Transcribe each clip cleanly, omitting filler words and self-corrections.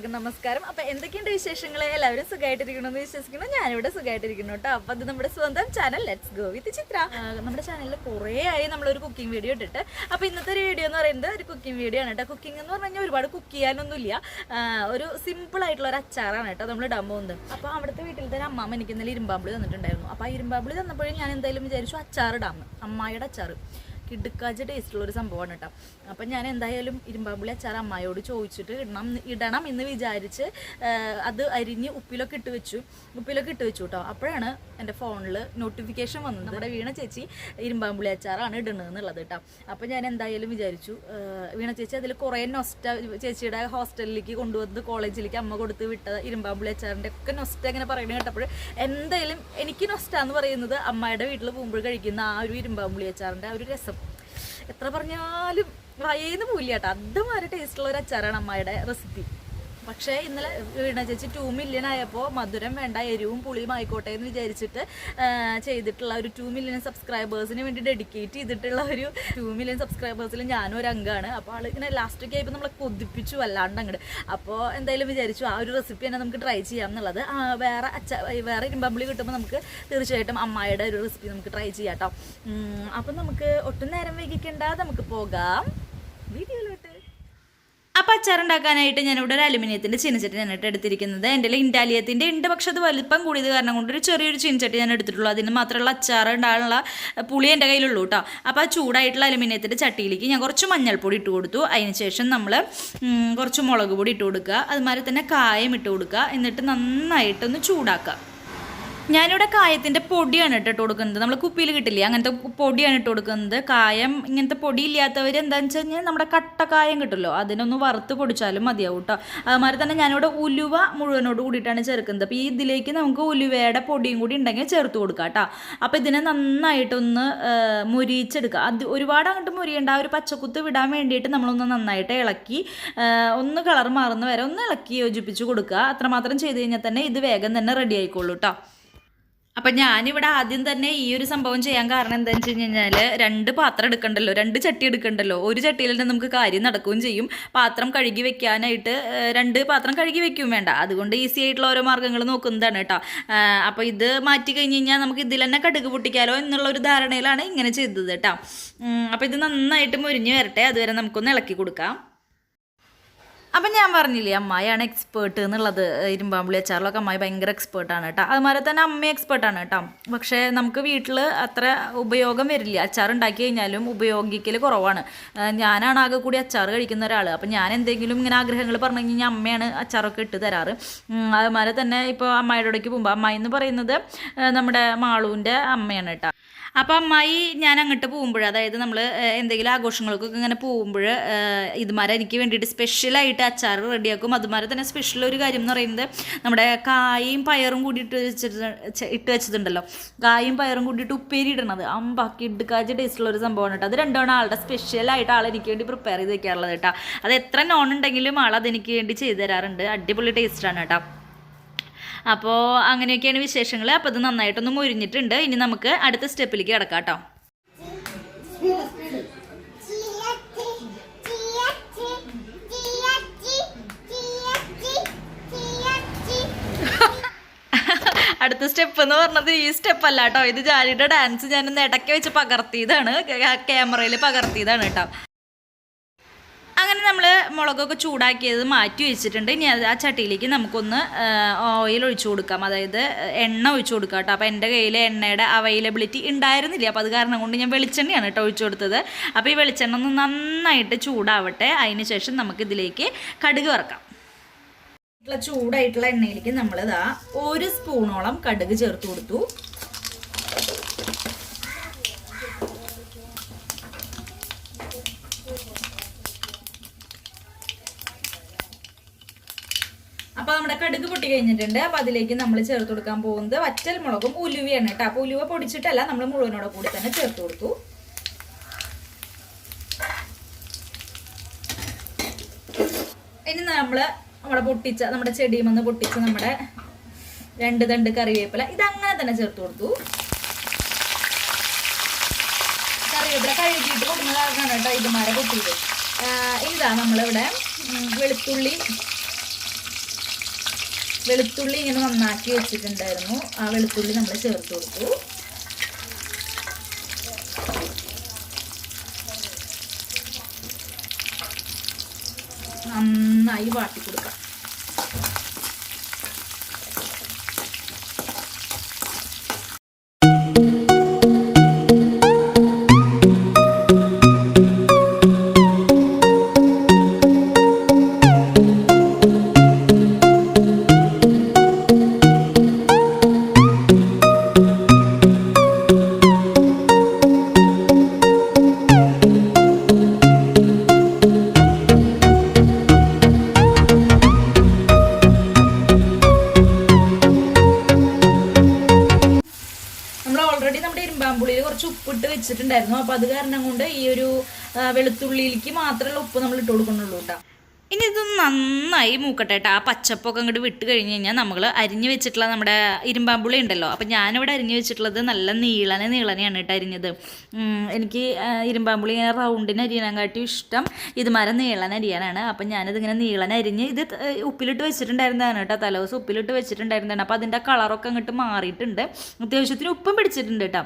എല്ലാവർക്കും നമസ്കാരം. അപ്പോൾ എന്തൊക്കെയുണ്ട് വിശേഷങ്ങൾ? എല്ലാവരും സുഖമായിട്ടിരിക്കണമെന്ന് വിശ്വസിക്കുന്നു. ഞാനിവിടെ സുഖമായിട്ടിരിക്കുന്നു കേട്ടോ. അപ്പോൾ അത് നമ്മുടെ സ്വന്തം ചാനൽ ലെറ്റ്സ് ഗോ വിത്ത് ചിത്ര. നമ്മുടെ ചാനലിൽ കുറേ ആയി നമ്മളൊരു കുക്കിംഗ് വീഡിയോ ഇട്ടിട്ട്. അപ്പോൾ ഇന്നത്തെ ഒരു വീഡിയോ എന്ന് പറയുന്നത് ഒരു കുക്കിംഗ് വീഡിയോ ആണ് കേട്ടോ. കുക്കിംഗ് എന്ന് പറഞ്ഞു കഴിഞ്ഞാൽ ഒരുപാട് കുക്ക് ചെയ്യാനൊന്നുമില്ല, ഒരു സിമ്പിൾ ആയിട്ടുള്ള ഒരു അച്ചാറാണ് കേട്ടോ നമ്മൾ ഇടാൻ പോകുന്നത്. അപ്പോൾ അവിടുത്തെ വീട്ടിൽ തന്നെ അമ്മാമ്മ എനിക്ക് ഇന്നലെ ഇരുമ്പാമ്പുളി തന്നിട്ടുണ്ടായിരുന്നു. അപ്പോൾ ആ ഇരുമ്പാമ്പുളി തന്നപ്പോഴും ഞാൻ എന്തായാലും വിചാരിച്ചു അച്ചാറിടാമെന്ന്. അമ്മായിയുടെ അച്ചാറ് കിടുക്കാച്ച ടേസ്റ്റുള്ളൊരു സംഭവമാണ് കേട്ടോ. അപ്പം ഞാൻ എന്തായാലും ഇരുമ്പാമ്പുളി അച്ചാർ അമ്മായിയോട് ചോദിച്ചിട്ട് ഇടണം എന്ന് വിചാരിച്ച് അത് അരിഞ്ഞ് ഉപ്പിലൊക്കെ ഇട്ട് വെച്ചു കേട്ടോ. അപ്പോഴാണ് എൻ്റെ ഫോണിൽ നോട്ടിഫിക്കേഷൻ വന്നത്, നമ്മുടെ വീണ ചേച്ചി ഇരുമ്പാമ്പുളി അച്ചാറാണ് ഇടണമെന്നുള്ളത് കേട്ടോ. അപ്പോൾ ഞാൻ എന്തായാലും വിചാരിച്ചു, വീണ ചേച്ചി അതിൽ കുറേ നൊസ്റ്റ, ചേച്ചിയുടെ ഹോസ്റ്റലിലേക്ക് കൊണ്ടുവന്ന് കോളേജിലേക്ക് അമ്മ കൊടുത്ത് വിട്ട ഇരുമ്പാമ്പുളി അച്ചാറിൻ്റെ ഒക്കെ നൊസ്റ്റ അങ്ങനെ പറയുന്നത് കേട്ടപ്പോൾ എന്തായാലും എനിക്ക് നൊസ്റ്റ എന്ന് പറയുന്നത് അമ്മയുടെ വീട്ടിൽ പോകുമ്പോൾ കഴിക്കുന്ന ആ ഒരു ഇരുമ്പാമ്പുളി അച്ചാറിൻ്റെ ആ ഒരു രസം എത്ര പറഞ്ഞാലും വയേന്ന് പോയില്ല കേട്ടോ. അതുമാതിരി ടേസ്റ്റുള്ള ഒരു അച്ചാറാണ് അമ്മയുടെ റെസിപ്പി. പക്ഷേ ഇന്നലെ വീണ ചേച്ചി 2 മില്യൺ ആയപ്പോൾ മധുരം വേണ്ട എരിവും പുളിയും ആയിക്കോട്ടെ എന്ന് വിചാരിച്ചിട്ട് ചെയ്തിട്ടുള്ള ഒരു 2 മില്യൺ സബ്സ്ക്രൈബേഴ്സിന് വേണ്ടി ഡെഡിക്കേറ്റ് ചെയ്തിട്ടുള്ള ഒരു 2 മില്യൺ സബ്സ്ക്രൈബേഴ്സിൽ ഞാനും ഒരു അംഗമാണ്. അപ്പോൾ ആൾ ഇങ്ങനെ ലാസ്റ്റൊക്കെ ആയപ്പോൾ നമ്മളെ കൊതിപ്പിച്ചു വല്ലാണ്ട് അങ്ങോട്ട്. അപ്പോൾ എന്തായാലും വിചാരിച്ചു ആ ഒരു റെസിപ്പി തന്നെ നമുക്ക് ട്രൈ ചെയ്യാം എന്നുള്ളത്. വേറെ ഇരുമ്പാമ്പുളി കിട്ടുമ്പോൾ നമുക്ക് തീർച്ചയായിട്ടും അമ്മായിയുടെ ഒരു റെസിപ്പി നമുക്ക് ട്രൈ ചെയ്യാം കേട്ടോ. അപ്പം നമുക്ക് ഒട്ടും നേരം വൈകിക്കേണ്ട, നമുക്ക് പോകാം വീഡിയോയിലോട്ട്. അപ്പോൾ അച്ചാറുണ്ടാക്കാനായിട്ട് ഞാനിവിടെ ഒരു അലുമിനിയത്തിൻ്റെ ചീനച്ചട്ടി ഞാനായിട്ട് എടുത്തിരിക്കുന്നത്. എൻ്റെ ഇൻഡാലിയത്തിൻ്റെ ഉണ്ട്, പക്ഷെ അത് വലിപ്പം കൂടിയത് കാരണം കൊണ്ട് ഒരു ചെറിയൊരു ചീനച്ചട്ടി ഞാൻ എടുത്തിട്ടുള്ളൂ. അതിന് മാത്രമുള്ള അച്ചാർ ഉണ്ടാകാനുള്ള പുളി എൻ്റെ കയ്യിലുള്ളൂ കേട്ടോ. അപ്പോൾ ആ ചൂടായിട്ടുള്ള അലുമിനിയത്തിൻ്റെ ചട്ടിയിലേക്ക് ഞാൻ കുറച്ച് മഞ്ഞൾപ്പൊടി ഇട്ട് കൊടുത്തു. അതിന് ശേഷം നമ്മൾ കുറച്ച് മുളക് പൊടി ഇട്ട് കൊടുക്കുക, അതുമാതിരി തന്നെ കായം ഇട്ട് കൊടുക്കുക. എന്നിട്ട് നന്നായിട്ടൊന്ന് ചൂടാക്കുക. ഞാനിവിടെ കായത്തിൻ്റെ പൊടിയാണ് ഇട്ട് കൊടുക്കുന്നത്. നമ്മൾ കുപ്പിയിൽ കിട്ടില്ലേ, അങ്ങനത്തെ പൊടിയാണ് ഇട്ട് കൊടുക്കുന്നത്. കായം ഇങ്ങനത്തെ പൊടി ഇല്ലാത്തവർ എന്താണെന്ന് വെച്ച് കഴിഞ്ഞാൽ നമ്മുടെ കട്ടക്കായം കിട്ടുമല്ലോ, അതിനൊന്ന് വറുത്ത് പൊടിച്ചാലും മതിയാവും കേട്ടോ. അതുമാതിരി തന്നെ ഞാനിവിടെ ഉലുവ മുഴുവനോട് കൂടിയിട്ടാണ് ചേർക്കുന്നത്. അപ്പോൾ ഈ ഇതിലേക്ക് നമുക്ക് ഉലുവയുടെ പൊടിയും കൂടി ഉണ്ടെങ്കിൽ ചേർത്ത് കൊടുക്കാം കേട്ടോ. അപ്പോൾ ഇതിനെ നന്നായിട്ടൊന്ന് മുരിച്ചെടുക്കുക. അത് ഒരുപാട് അങ്ങോട്ട് മുരിയേണ്ട, ഒരു പച്ചക്കുത്ത് വിടാൻ വേണ്ടിയിട്ട് നമ്മളൊന്ന് നന്നായിട്ട് ഇളക്കി ഒന്ന് കളർ മാറുന്ന വരെ ഒന്ന് ഇളക്കി യോജിപ്പിച്ച് കൊടുക്കുക. അത്രമാത്രം ചെയ്ത് കഴിഞ്ഞാൽ തന്നെ ഇത് വേഗം തന്നെ റെഡി ആയിക്കോളൂ കേട്ടോ. അപ്പം ഞാനിവിടെ ആദ്യം തന്നെ ഈ ഒരു സംഭവം ചെയ്യാൻ കാരണം എന്താണെന്ന് വെച്ച് കഴിഞ്ഞാൽ 2 പാത്രം എടുക്കണ്ടല്ലോ, 2 ചട്ടി എടുക്കണ്ടല്ലോ. ഒരു ചട്ടിയിൽ തന്നെ നമുക്ക് കാര്യം നടക്കുകയും ചെയ്യും. പാത്രം കഴുകി വെക്കാനായിട്ട് 2 പാത്രം കഴുകി വെക്കുകയും വേണ്ട. അതുകൊണ്ട് ഈസി ആയിട്ടുള്ള ഓരോ മാർഗ്ഗങ്ങൾ നോക്കുന്നതാണ് കേട്ടോ. അപ്പോൾ ഇത് മാറ്റി കഴിഞ്ഞ് കഴിഞ്ഞാൽ നമുക്ക് ഇതിൽ തന്നെ കടുക് പൊട്ടിക്കാലോ എന്നുള്ള ഒരു ധാരണയിലാണ് ഇങ്ങനെ ചെയ്തത് കേട്ടോ. അപ്പോൾ ഇത് നന്നായിട്ട് മുരിഞ്ഞ് വരട്ടെ, അതുവരെ നമുക്കൊന്ന് ഇളക്കി കൊടുക്കാം. അപ്പം ഞാൻ പറഞ്ഞില്ലേ അമ്മായിയാണ് എക്സ്പേർട്ട് എന്നുള്ളത്. ഇരുമ്പാമ്പുളി അച്ചാറിലൊക്കെ അമ്മായി ഭയങ്കര എക്സ്പേർട്ടാണ് കേട്ടോ. അതുമാതിരി തന്നെ അമ്മ എക്സ്പേർട്ടാണ് കേട്ടോ. പക്ഷേ നമുക്ക് വീട്ടിൽ അത്ര ഉപയോഗം വരില്ല. അച്ചാർ ഉണ്ടാക്കി കഴിഞ്ഞാലും ഉപയോഗിക്കൽ കുറവാണ്. ഞാനാണ് ആകെ കൂടി അച്ചാർ കഴിക്കുന്ന ഒരാൾ. അപ്പം ഞാൻ എന്തെങ്കിലും ഇങ്ങനെ ആഗ്രഹങ്ങൾ പറഞ്ഞു കഴിഞ്ഞാൽ അമ്മയാണ് അച്ചാറൊക്കെ ഇട്ട് തരാറ്. അതുമാതിരി തന്നെ ഇപ്പോൾ അമ്മായിയുടെ ഇടയ്ക്ക് പോകുമ്പോൾ അമ്മായി എന്ന് പറയുന്നത് നമ്മുടെ മാളൂൻ്റെ അമ്മയാണ് കേട്ടോ. അപ്പോൾ അമ്മായി ഞാൻ അങ്ങോട്ട് പോകുമ്പോൾ, അതായത് നമ്മൾ എന്തെങ്കിലും ആഘോഷങ്ങൾക്കൊക്കെ ഇങ്ങനെ പോകുമ്പോൾ ഇതുമാരെ എനിക്ക് വേണ്ടിയിട്ട് സ്പെഷ്യലായിട്ട് അച്ചാർ റെഡിയാക്കും. അതുമാതിരി തന്നെ സ്പെഷ്യൽ ഒരു കാര്യം എന്ന് പറയുന്നത് നമ്മുടെ കായും പയറും കൂടി ഇട്ട് വെച്ചിട്ടുണ്ടല്ലോ, കായും പയറും കൂടിയിട്ട് ഉപ്പേരി ഇടണത് അമ്പാക്കി ഇടുക്കാച്ച ടേസ്റ്റുള്ള ഒരു സംഭവമാണ് കേട്ടോ. അത് രണ്ടാണ് ആളുടെ സ്പെഷ്യലായിട്ട് എനിക്ക് വേണ്ടി പ്രിപ്പയർ ചെയ്ത് വെക്കാറുള്ളത് കേട്ടോ. അത് എത്ര നോൺ ഉണ്ടെങ്കിലും അതെനിക്ക് വേണ്ടി ചെയ്തു തരാറുണ്ട്. അടിപൊളി ടേസ്റ്റാണ് കേട്ടോ. അപ്പോൾ അങ്ങനെയൊക്കെയാണ് വിശേഷങ്ങൾ. അപ്പോൾ ഇത് നന്നായിട്ടൊന്ന് മുരിഞ്ഞിട്ടുണ്ട്. ഇനി നമുക്ക് അടുത്ത സ്റ്റെപ്പിലേക്ക് കിടക്കാം കേട്ടോ. അടുത്ത സ്റ്റെപ്പ് എന്ന് പറഞ്ഞത് ഈ സ്റ്റെപ്പല്ല കേട്ടോ. ഇത് ജാലിയുടെ ഡാൻസ് ഞാനൊന്ന് ഇടയ്ക്ക് വെച്ച് പകർത്തിയതാണ്, ക്യാമറയിൽ പകർത്തിയതാണ് കേട്ടോ. അങ്ങനെ നമ്മൾ മുളകൊക്കെ ചൂടാക്കിയത് മാറ്റി വെച്ചിട്ടുണ്ട്. ഇനി ആ ചട്ടിയിലേക്ക് നമുക്കൊന്ന് ഓയിൽ ഒഴിച്ചു കൊടുക്കാം, അതായത് എണ്ണ ഒഴിച്ചു കൊടുക്കാം കേട്ടോ. അപ്പോൾ എൻ്റെ കയ്യിൽ എണ്ണയുടെ അവൈലബിലിറ്റി ഉണ്ടായിരുന്നില്ല, അപ്പോൾ അത് കാരണം കൊണ്ട് ഞാൻ വെളിച്ചെണ്ണയാണ് കേട്ടോ ഒഴിച്ചു കൊടുത്തത്. അപ്പോൾ ഈ വെളിച്ചെണ്ണ ഒന്ന് നന്നായിട്ട് ചൂടാവട്ടെ. അതിന് ശേഷം നമുക്കിതിലേക്ക് കടുക് വറക്കാം. ചൂടായിട്ടുള്ള എണ്ണയിലേക്ക് നമ്മളിതാ 1 സ്പൂണോളം കടുക് ചേർത്ത് കൊടുത്തു. അപ്പോൾ നമ്മുടെ കടുക് പൊട്ടി കഴിഞ്ഞിട്ടുണ്ട്. അപ്പോൾ അതിലേക്ക് നമ്മൾ ചേർത്ത് കൊടുക്കാൻ പോകുന്നത് വറ്റൽ മുളകും ഉലുവയാണ് കേട്ടോ. അപ്പോൾ ഉലുവ പൊടിച്ചിട്ടല്ല, നമ്മൾ മുഴുവനോടെ കൂടി തന്നെ ചേർത്ത് കൊടുത്തു. ഇനി നമ്മുടെ ചെടിയുമെന്ന് പൊട്ടിച്ച നമ്മുടെ 2 തണ്ട് കറിവേപ്പില ഇതങ്ങനെ തന്നെ ചേർത്ത് കൊടുത്തു. കറിവേപ്പില കഴുകിയിട്ട് കൊടുക്കുന്ന കാരണമാണ് കേട്ടോ ഇതുമാരെ പൊട്ടിയത്. ഇതാ നമ്മളിവിടെ വെളുത്തുള്ളി വെളുത്തുള്ളി ഇങ്ങനെ നന്നാക്കി വെച്ചിട്ടുണ്ടായിരുന്നു. ആ വെളുത്തുള്ളി നമ്മൾ ചേർത്ത് കൊടുത്തു. നന്നായി വാട്ടി കൊടുക്കാം. ഓൾറെഡി നമ്മുടെ ഇരുമ്പാമ്പുളിയിൽ കുറച്ച് ഉപ്പിട്ട് വെച്ചിട്ടുണ്ടായിരുന്നു. അപ്പോൾ അത് കാരണം കൊണ്ട് ഈ ഒരു വെളുത്തുള്ളിയിലേക്ക് മാത്രമല്ല ഉപ്പ് നമ്മൾ ഇട്ട് കൊടുക്കുന്നുള്ളൂ കേട്ടോ. ഇനി ഇത് നന്നായി മൂക്കട്ടെ കേട്ടോ. ആ പച്ചപ്പൊക്കെ അങ്ങോട്ട് വിട്ട് കഴിഞ്ഞ് കഴിഞ്ഞാൽ നമ്മൾ അരിഞ്ഞ് വെച്ചിട്ടുള്ള നമ്മുടെ ഇരുമ്പാമ്പുളി ഉണ്ടല്ലോ. അപ്പം ഞാനിവിടെ അരിഞ്ഞ് വെച്ചിട്ടുള്ളത് നല്ല നീളനെയാണ് കേട്ടോ അരിഞ്ഞത്. എനിക്ക് ഇരുമ്പാമ്പുളി ഇങ്ങനെ റൗണ്ടിന് അരിയാനാകാട്ടി ഇഷ്ടം ഇതുമാരെ നീളന അരിയാനാണ്. അപ്പം ഞാനിതിങ്ങനെ നീളന അരിഞ്ഞ് ഇത് ഉപ്പിലിട്ട് വെച്ചിട്ടുണ്ടായിരുന്നതാണ് കേട്ടോ. തലേദിവസം ഉപ്പിലിട്ട് വെച്ചിട്ടുണ്ടായിരുന്നതാണ്. അപ്പോൾ അതിൻ്റെ കളറൊക്കെ അങ്ങോട്ട് മാറിയിട്ടുണ്ട്. അത്യാവശ്യത്തിന് ഉപ്പും പിടിച്ചിട്ടുണ്ട് കേട്ടോ.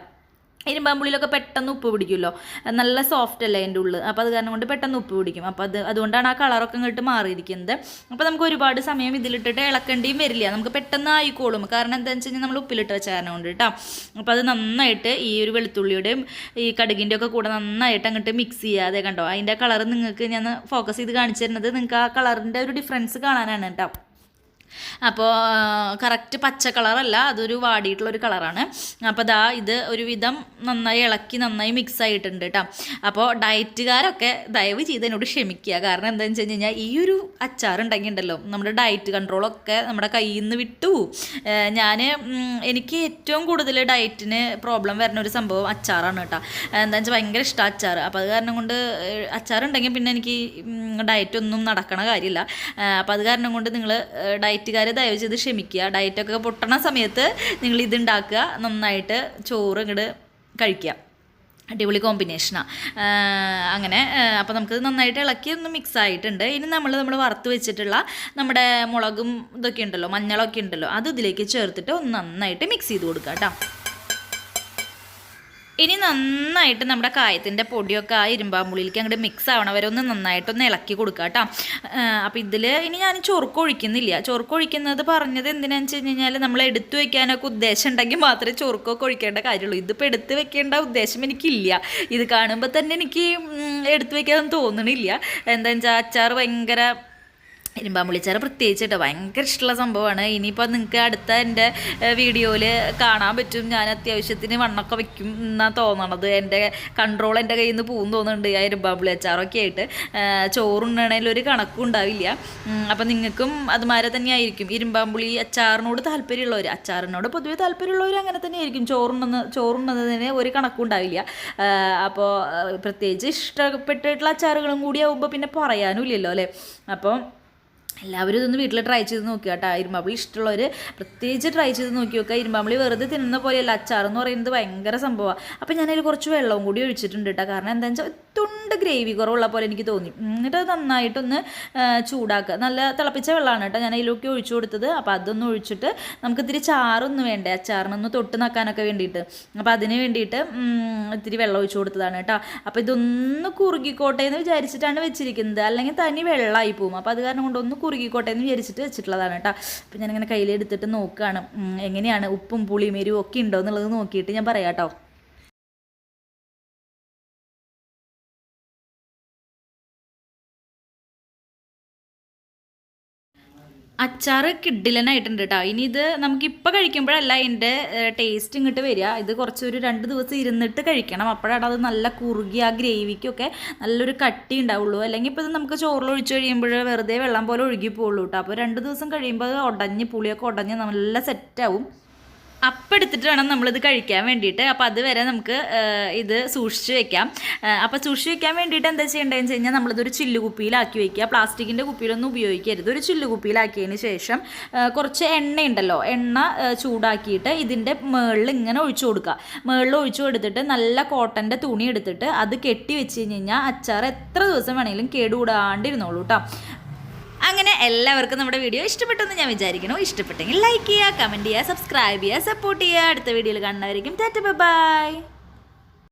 ഇരുമ്പാമ്പുള്ളിയിലൊക്കെ പെട്ടെന്ന് ഉപ്പ് പിടിക്കുമല്ലോ, നല്ല സോഫ്റ്റ് അല്ലേ അതിൻ്റെ ഉള്ളിൽ. അപ്പോൾ അത് കാരണം കൊണ്ട് പെട്ടെന്ന് ഉപ്പ് പിടിക്കും. അപ്പോൾ അതുകൊണ്ടാണ് ആ കളറൊക്കെ ഇങ്ങോട്ട് മാറിയിരിക്കുന്നത്. അപ്പോൾ നമുക്ക് ഒരുപാട് സമയം ഇതിലിട്ടിട്ട് ഇളക്കേണ്ടിയും വരില്ല, നമുക്ക് പെട്ടെന്ന് ആയിക്കോളും. കാരണം എന്താണെന്ന് വെച്ച് കഴിഞ്ഞാൽ നമ്മൾ ഉപ്പിലിട്ട് വെച്ച കാരണം കൊണ്ട് കേട്ടോ. അപ്പോൾ അത് നന്നായിട്ട് ഈ ഒരു വെളുത്തുള്ളിയുടെയും ഈ കടുകിൻ്റെ ഒക്കെ കൂടെ നന്നായിട്ട് അങ്ങോട്ട് മിക്സ് ചെയ്യാതെ കണ്ടോ. അതിൻ്റെ കളർ നിങ്ങൾക്ക് ഞാൻ ഫോക്കസ് ചെയ്ത് കാണിച്ചു തരുന്നത് നിങ്ങൾക്ക് ആ കളറിൻ്റെ ഒരു ഡിഫറൻസ് കാണാനാണ് കേട്ടോ. അപ്പോൾ കറക്റ്റ് പച്ച കളറല്ല, അതൊരു വാടിയിട്ടുള്ളൊരു കളറാണ്. അപ്പോൾ ഇത് ഒരുവിധം നന്നായി ഇളക്കി നന്നായി മിക്സ് ആയിട്ടുണ്ട് കേട്ടോ. അപ്പോൾ ഡയറ്റുകാരൊക്കെ ദയവ് ചെയ്ത് എന്നോട് ക്ഷമിക്കുക. കാരണം എന്താണെന്ന് വെച്ച് കഴിഞ്ഞാൽ ഈ ഒരു അച്ചാറുണ്ടെങ്കിൽ ഉണ്ടല്ലോ നമ്മുടെ ഡയറ്റ് കൺട്രോളൊക്കെ നമ്മുടെ കയ്യിൽ നിന്ന് വിട്ടു. എനിക്ക് ഏറ്റവും കൂടുതൽ ഡയറ്റിന് പ്രോബ്ലം വരുന്ന ഒരു സംഭവം അച്ചാറാണ് കേട്ടോ. എന്താണെന്ന് വെച്ചാൽ ഭയങ്കര ഇഷ്ടമാണ് അച്ചാർ. അപ്പോൾ അത് കാരണം കൊണ്ട് അച്ചാറുണ്ടെങ്കിൽ പിന്നെ എനിക്ക് ഡയറ്റൊന്നും നടക്കണ കാര്യമില്ല. അപ്പോൾ അത് കാരണം കൊണ്ട് നിങ്ങൾ ഡയറ്റുകാർ ദയവ് ചെയ്ത് ക്ഷമിക്കുക. ഡയറ്റൊക്കെ പൊട്ടണ സമയത്ത് നിങ്ങൾ ഇതുണ്ടാക്കുക, നന്നായിട്ട് ചോറ് ഇങ്ങോട്ട് കഴിക്കുക. അടിപൊളി കോമ്പിനേഷനാണ്. അങ്ങനെ അപ്പോൾ നമുക്ക് നന്നായിട്ട് ഇളക്കി ഒന്ന് മിക്സ് ആയിട്ടുണ്ട്. ഇനി നമ്മൾ വറുത്ത് വെച്ചിട്ടുള്ള നമ്മുടെ മുളകും ഇതൊക്കെ ഉണ്ടല്ലോ, മഞ്ഞളൊക്കെ ഉണ്ടല്ലോ, അത് ഇതിലേക്ക് ചേർത്തിട്ട് ഒന്ന് നന്നായിട്ട് മിക്സ് ചെയ്ത് കൊടുക്കുക കേട്ടോ. ഇനി നന്നായിട്ട് നമ്മുടെ കായത്തിൻ്റെ പൊടിയൊക്കെ ആ ഇരുമ്പാമ്പുളിയിലേക്ക് അങ്ങോട്ട് മിക്സ് ആവണ വരെ ഒന്ന് നന്നായിട്ടൊന്ന് ഇളക്കി കൊടുക്കുക കേട്ടോ. അപ്പോൾ ഇതിൽ ഇനി ഞാൻ ചൊറുക്ക് ഒഴിക്കുന്നില്ല. ചൊറുക്ക് ഒഴിക്കുന്നത് പറഞ്ഞത് എന്തിനാണെന്ന് വെച്ച് കഴിഞ്ഞാൽ നമ്മൾ എടുത്തു വെക്കാനൊക്കെ ഉദ്ദേശം ഉണ്ടെങ്കിൽ മാത്രമേ ചൊറുക്കൊക്കെ ഒഴിക്കേണ്ട കാര്യമുള്ളൂ. ഇതിപ്പോൾ എടുത്ത് വെക്കേണ്ട ഉദ്ദേശം എനിക്കില്ല. ഇത് കാണുമ്പോൾ തന്നെ എനിക്ക് എടുത്തു വെക്കാനൊന്നും തോന്നണില്ല. എന്താണെന്ന് വെച്ചാൽ അച്ചാർ ഭയങ്കര ഇരുമ്പാമ്പുളിച്ചാറ് പ്രത്യേകിച്ചിട്ട് ഭയങ്കര ഇഷ്ടമുള്ള സംഭവമാണ്. ഇനിയിപ്പോൾ നിങ്ങൾക്ക് അടുത്ത എൻ്റെ വീഡിയോയിൽ കാണാൻ പറ്റും. ഞാൻ അത്യാവശ്യത്തിന് വണ്ണൊക്കെ വയ്ക്കും എന്നാണ് തോന്നണത്. എൻ്റെ കൺട്രോൾ എൻ്റെ കയ്യിൽ നിന്ന് പോകും തോന്നുന്നുണ്ട് ആ ഇരുമ്പാമ്പുളി അച്ചാറൊക്കെ ആയിട്ട്. ചോറുണ്ണണേൽ ഒരു കണക്കും ഉണ്ടാവില്ല. അപ്പം നിങ്ങൾക്കും അതുമാരെ തന്നെ ആയിരിക്കും. ഇരുമ്പാമ്പുളി അച്ചാറിനോട് താല്പര്യമുള്ളവർ, അച്ചാറിനോട് പൊതുവെ താല്പര്യമുള്ളവർ അങ്ങനെ തന്നെ ആയിരിക്കും. ചോറുണ്ണതിന് ഒരു കണക്കും ഉണ്ടാവില്ല. അപ്പോൾ പ്രത്യേകിച്ച് ഇഷ്ടപ്പെട്ടിട്ടുള്ള അച്ചാറുകളും കൂടി ആകുമ്പോൾ പിന്നെ പറയാനും ഇല്ലല്ലോ അല്ലേ. അപ്പോൾ എല്ലാവരും ഇതൊന്ന് വീട്ടിൽ ട്രൈ ചെയ്ത് നോക്കുക കേട്ടോ. ഇരുമ്പാമ്പുളി ഇഷ്ടമുള്ളവർ പ്രത്യേകിച്ച് ട്രൈ ചെയ്ത് നോക്കി നോക്കുക. ഇരുമ്പാമ്പുളി വെറുതെ തിന്നുന്ന പോലെയല്ല, അച്ചാറെന്ന് പറയുന്നത് ഭയങ്കര സംഭവമാണ്. അപ്പോൾ ഞാനതിൽ കുറച്ച് വെള്ളവും കൂടി ഒഴിച്ചിട്ടുണ്ട് കേട്ടോ. കാരണം എന്താണെന്ന് വെച്ചാൽ തുണ്ട് ഗ്രേവി കുറവുള്ള പോലെ എനിക്ക് തോന്നി. എന്നിട്ട് നന്നായിട്ടൊന്ന് ചൂടാക്കുക. നല്ല തിളപ്പിച്ച വെള്ളമാണ് കേട്ടോ ഞാൻ അതിലേക്ക് ഒഴിച്ചു കൊടുത്തത്. അപ്പോൾ അതൊന്ന് ഒഴിച്ചിട്ട് നമുക്ക് ഇത്തിരി ചാറൊന്നും വേണ്ടേ അച്ചാറിനൊന്ന് തൊട്ട് നക്കാനൊക്കെ വേണ്ടിയിട്ട്. അപ്പോൾ അതിന് വേണ്ടിയിട്ട് ഇത്തിരി വെള്ളം ഒഴിച്ചു കൊടുത്തതാണ് കേട്ടോ. അപ്പോൾ ഇതൊന്ന് കുറുകിക്കോട്ടെ എന്ന് വിചാരിച്ചിട്ടാണ് വെച്ചിരിക്കുന്നത്, അല്ലെങ്കിൽ തനി വെള്ളമായി പോകും. അപ്പോൾ അത് കാരണം കൊണ്ടൊന്ന് കുറുകിക്കോട്ടെ എന്ന് വിചാരിച്ചിട്ട് വെച്ചിട്ടുള്ളതാണ് കേട്ടോ. അപ്പോൾ ഞാനിങ്ങനെ കയ്യിലെടുത്തിട്ട് നോക്കുകയാണ് എങ്ങനെയാണ് ഉപ്പും പുളിയും എരിവും ഒക്കെ ഉണ്ടോ എന്നുള്ളത് നോക്കിയിട്ട് ഞാൻ പറയാം കേട്ടോ. അച്ചാർ കിഡിലനായിട്ടുണ്ട് കേട്ടോ. ഇനി ഇത് നമുക്കിപ്പോൾ കഴിക്കുമ്പോഴല്ല അതിൻ്റെ ടേസ്റ്റ് ഇങ്ങോട്ട് വരിക. ഇത് കുറച്ചൊരു 2 ദിവസം ഇരുന്നിട്ട് കഴിക്കണം. അപ്പോഴാണ് അത് നല്ല കുറുകി ആ ഗ്രേവിക്കൊക്കെ നല്ലൊരു കട്ടി ഉണ്ടാവുള്ളൂ. അല്ലെങ്കിൽ ഇപ്പോൾ ഇത് നമുക്ക് ചോറിൽ ഒഴിച്ച് കഴിയുമ്പോൾ വെറുതെ വെള്ളം പോലെ ഒഴുകി പോകുള്ളൂ കേട്ടോ. അപ്പോൾ 2 ദിവസം കഴിയുമ്പോൾ അത് പുളിയൊക്കെ ഉടഞ്ഞ് നല്ല സെറ്റാവും. അപ്പം എടുത്തിട്ട് വേണം നമ്മളിത് കഴിക്കാൻ വേണ്ടിയിട്ട്. അപ്പോൾ അതുവരെ നമുക്ക് ഇത് സൂക്ഷിച്ച് വെക്കാം. അപ്പോൾ സൂക്ഷിച്ച് വെക്കാൻ വേണ്ടിയിട്ട് എന്താ ചെയ്യേണ്ടതെന്ന് വെച്ച് കഴിഞ്ഞാൽ നമ്മളിതൊരു ചില്ലുകുപ്പിയിലാക്കി വയ്ക്കുക. പ്ലാസ്റ്റിക്കിൻ്റെ കുപ്പിയിലൊന്നും ഉപയോഗിക്കരുത്. ഒരു ചില്ലുകുപ്പിയിലാക്കിയതിന് ശേഷം കുറച്ച് എണ്ണയുണ്ടല്ലോ, എണ്ണ ചൂടാക്കിയിട്ട് ഇതിൻ്റെ മുകളിൽ ഇങ്ങനെ ഒഴിച്ചു കൊടുക്കുക. മുകളിൽ ഒഴിച്ചു കൊടുത്തിട്ട് നല്ല കോട്ടൻ്റെ തുണി എടുത്തിട്ട് അത് കെട്ടി വെച്ച് കഴിഞ്ഞ് കഴിഞ്ഞാൽ അച്ചാർ എത്ര ദിവസം വേണമെങ്കിലും കേടുകൂടാണ്ടിരുന്നോളൂ കേട്ടോ. അങ്ങനെ എല്ലാവർക്കും നമ്മുടെ വീഡിയോ ഇഷ്ടപ്പെട്ടെന്ന് ഞാൻ വിചാരിക്കുന്നു. ഇഷ്ടപ്പെട്ടെങ്കിൽ ലൈക്ക് ചെയ്യുക, കമൻറ്റ് ചെയ്യുക, സബ്സ്ക്രൈബ് ചെയ്യുക, സപ്പോർട്ട് ചെയ്യുക. അടുത്ത വീഡിയോയിൽ കാണുന്നവരേക്കും ടാറ്റ ബൈ.